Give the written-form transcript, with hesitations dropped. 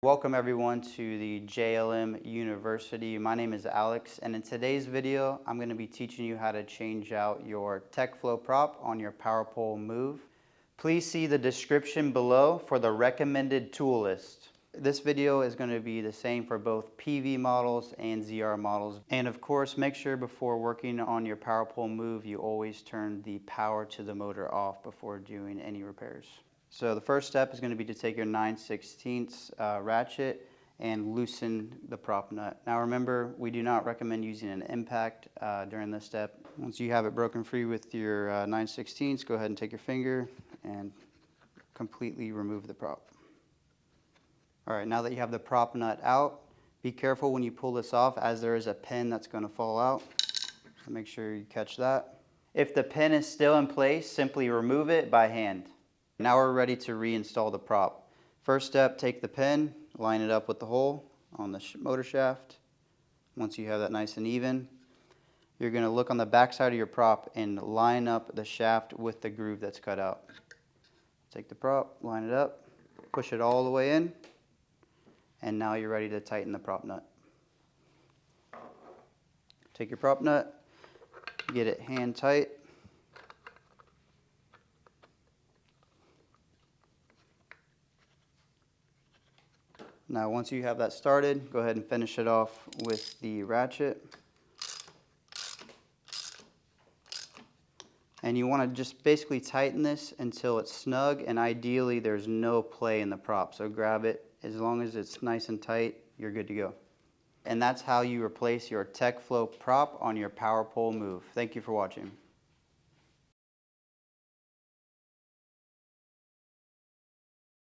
Welcome everyone to the JLM University. My name is Alex, and in today's video I'm going to be teaching you how to change out your TechFlow prop on your power pole move. Please see the description below for the recommended tool list. This video is going to be the same for both PV models and ZR models. And of course, make sure before working on your power pole move you always turn the power to the motor off before doing any repairs. So the first step is going to be to take your 9/16 ratchet and loosen the prop nut. Now remember, we do not recommend using an impact during this step. Once you have it broken free with your 9/16, go ahead and take your finger and completely remove the prop. Alright, now that you have the prop nut out, be careful when you pull this off as there is a pin that's going to fall out. So make sure you catch that. If the pin is still in place, simply remove it by hand. Now we're ready to reinstall the prop. First step, take the pin, line it up with the hole on the motor shaft. Once you have that nice and even, you're going to look on the back side of your prop and line up the shaft with the groove that's cut out. Take the prop, line it up, push it all the way in, and now you're ready to tighten the prop nut. Take your prop nut, get it hand tight. Now once you have that started, go ahead and finish it off with the ratchet. And you want to just basically tighten this until it's snug, and ideally there's no play in the prop. So grab it, as long as it's nice and tight, you're good to go. And that's how you replace your TechFlow prop on your power pole move. Thank you for watching.